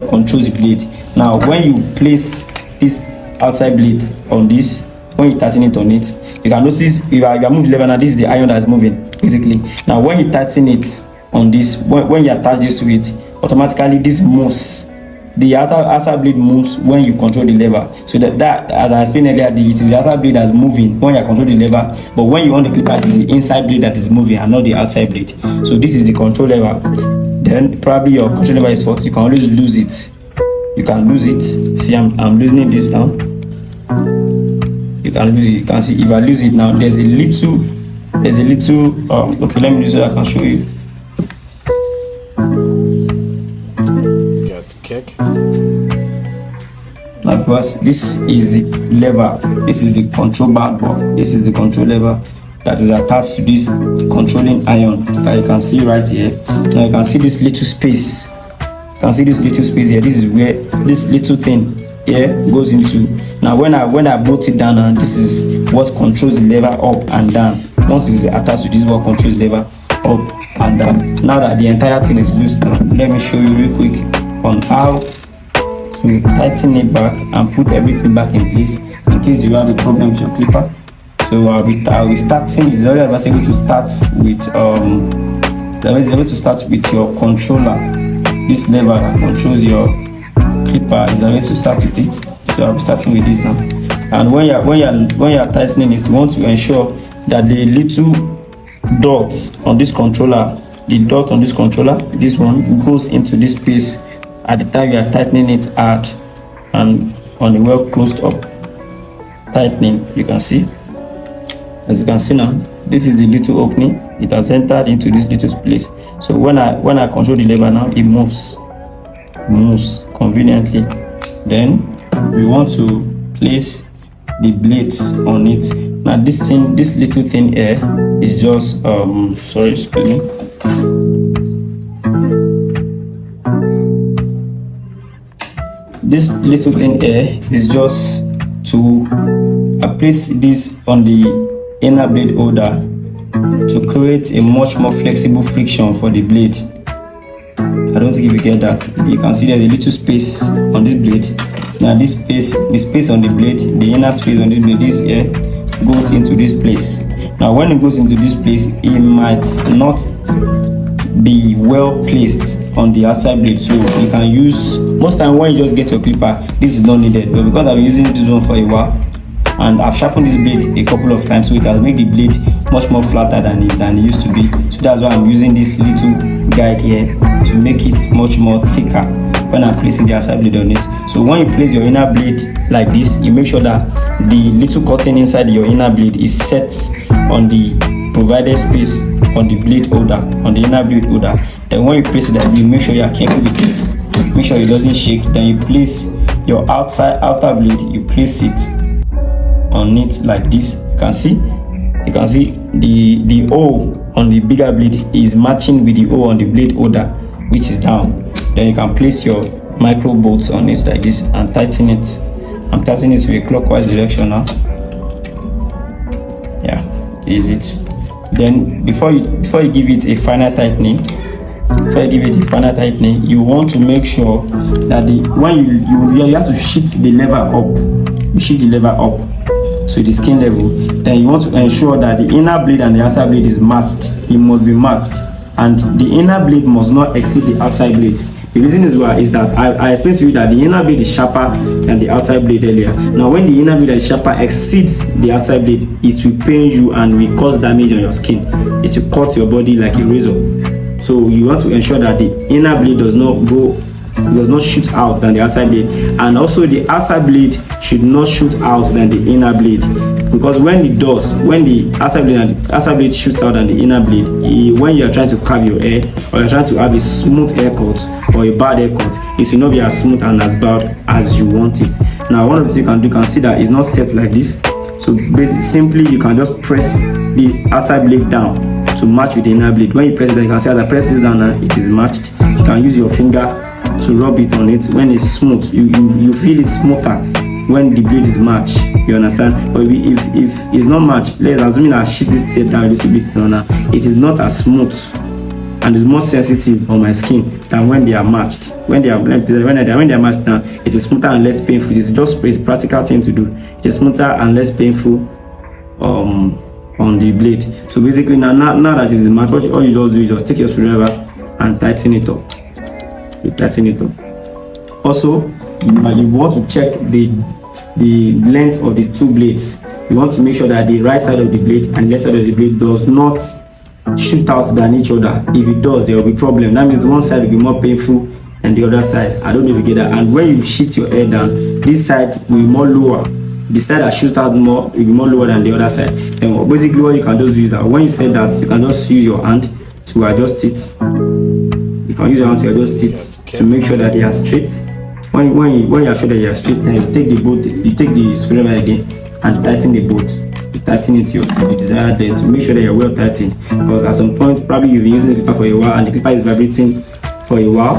controls the blade. Now when you place this outside blade on this, when you tighten it on it, you can notice you are moving the lever. Now this is the iron that is moving basically. Now when you tighten it on this, when you attach this to it, automatically this moves. The outer blade moves when you control the lever. So that as I explained earlier, it is the outer blade that's moving when you control the lever, but when you on the clipper, it is the inside blade that is moving and not the outside blade. So this is the control lever. Then probably your control lever is faulty. You can always lose it. You can lose it. See, I'm losing this now. You can lose it. You can see if I lose it now, there's a little okay, let me do so I can show you. Kick. Now first, this is the lever, this is the control bar, this is the control lever that is attached to this controlling iron that you can see right here. Now you can see this little space. You can see this little space here. This is where this little thing here goes into. Now when I bolt it down, and this is what controls the lever up and down. Once it's attached to this, what controls the lever up and down. Now that the entire thing is loose, let me show you real quick on how to tighten it back and put everything back in place in case you have a problem with your clipper. So I'll be starting. It's always advisable to start with your controller. This lever that controls your clipper is always to start with it. So I'll be starting with this now. And when you're tightening it, you want to ensure that the little dots on this controller, this one goes into this space at the time you are tightening it out, and on a well closed up tightening, you can see, as you can see now, this is the little opening. It has entered into this little place. So when I control the lever now, it moves conveniently. Then we want to place the blades on it. Now this little thing here is just sorry, excuse me. This little thing here is just to place this on the inner blade holder to create a much more flexible friction for the blade. I don't think if you get that. You can see there's a little space on this blade. Now the space on the blade, the inner space on this blade, this here goes into this place. Now when it goes into this place, it might not be well placed on the outside blade, so you can use, most time when you just get your clipper, this is not needed. But because I've been using this one for a while and I've sharpened this blade a couple of times, so it has made the blade much more flatter than it used to be. So that's why I'm using this little guide here to make it much more thicker when I'm placing the outside blade on it. So when you place your inner blade like this, you make sure that the little cutting inside your inner blade is set on the provided space on the blade holder, on the inner blade holder. Then when you place it, you make sure you are careful with it. Make sure it doesn't shake. Then you place your outer blade, you place it on it like this. You can see the O on the bigger blade is matching with the O on the blade holder, which is down. Then you can place your micro bolts on it like this and tighten it. I'm tightening it to a clockwise direction now. Yeah, is it. Then before you give it a final tightening, you want to make sure that you have to shift the lever up. You shift the lever up to the skin level. Then you want to ensure that the inner blade and the outside blade is matched. It must be matched, and the inner blade must not exceed the outside blade. The reason is that I explained to you that the inner blade is sharper than the outside blade earlier. Now when the inner blade is sharper exceeds the outside blade, it will pain you and will cause damage on your skin. It will cut your body like a razor. So you want to ensure that the inner blade does not shoot out than the outside blade, and also the outside blade should not shoot out than the inner blade, because when the outside blade shoots out than the inner blade, when you are trying to carve your hair, or you're trying to have a smooth haircut or a bad haircut, it will not be as smooth and as bad as you want it. Now one of the things you can see that it's not set like this. So basically, simply you can just press the outside blade down to match with the inner blade. When you press it down, you can see as I press it down now, it is matched. You can use your finger to rub it on it. When it's smooth, you feel it smoother when the blade is matched. You understand? But if it's not matched, let's assume I shift this tape down a little bit now, it is not as smooth and it's more sensitive on my skin than when they are matched. When they are matched now, it is smoother and less painful. It's just a practical thing to do. It is smoother and less painful on the blade. So basically now that it is matched, all you just do is just take your screwdriver and tighten it up. You tighten it up. Also, you want to check the length of the two blades. You want to make sure that the right side of the blade and the left side of the blade does not shoot out than each other. If it does, there will be problem. That means the one side will be more painful than the other side. I don't know if you get that. And when you shift your head down, this side will be more lower. The side that shoots out more will be more lower than the other side. And basically what you can just do is that when you say that, you can just use your hand to adjust it. You can use your hand to adjust it to make sure that they are straight. When you are sure that they are straight, then you take the screwdriver again and tighten the bolt. You tighten it to the desired length to make sure that you're well tightened. Because at some point, probably you've been using the clipper for a while and the clipper is vibrating for a while.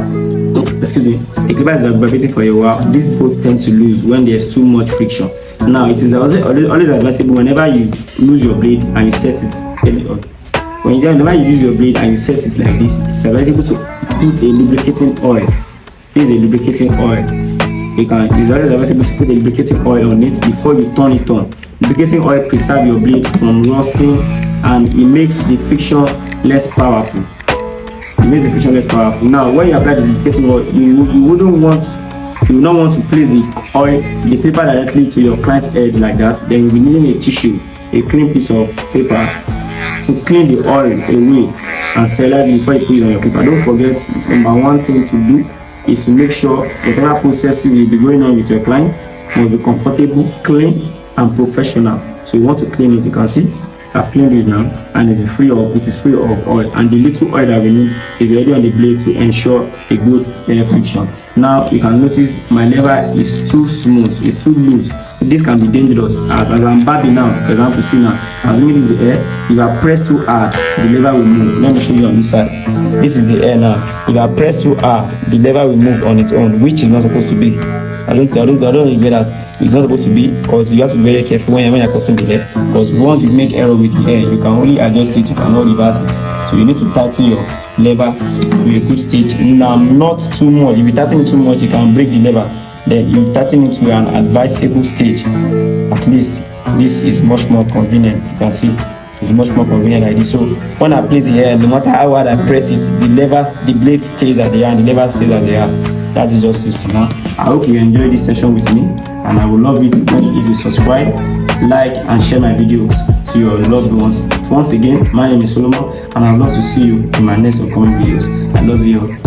Excuse me, the clipper is vibrating for a while. These bolts tend to lose when there's too much friction. Now, it is always advisable whenever you lose your blade and you set it. Whenever you use your blade and you set it like this, it's advisable to put a lubricating oil. This is a lubricating oil. It's always advisable to put a lubricating oil on it before you turn it on. Lubricating oil preserves your blade from rusting and it makes the friction less powerful. It makes the friction less powerful. Now, when you apply the lubricating oil, you will not want to place the paper directly to your client's edge like that. Then you'll be needing a tissue, a clean piece of paper, to clean the oil away and sterilize it before you put it on your paper. Don't forget, number one thing to do is to make sure whatever processes will be going on with your client must be comfortable, clean, and professional. So you want to clean it. You can see I've cleaned it now, and it is free of oil, and the little oil that we need is already on the blade to ensure a good air friction. Now you can notice my lever is too smooth, it's too loose. This can be dangerous. As I'm babbing now, for example, see now, assuming this is the air, if I press too hard, the lever will move. Let me show you on this side. This is the air now. If I press too hard, the lever will move on its own, which is not supposed to be. I don't get that. It's not supposed to be, because you have to be very careful when you're crossing the air. Because once you make error with the air, you can only adjust it, you cannot reverse it. So you need to tighten your lever to a good stage. Now, not too much. If you tighten it too much, you can break the lever. Then you tighten it to an advisable stage. At least this is much more convenient. You can see it's much more convenient like this. So when I place the air, no matter how hard I press it, the blade stays at the end, the lever stays at the end. That is just it for now. I hope you enjoyed this session with me, and I would love it if you subscribe, like, and share my videos to your loved ones. Once again, my name is Solomon, and I'd love to see you in my next upcoming videos. I love you all.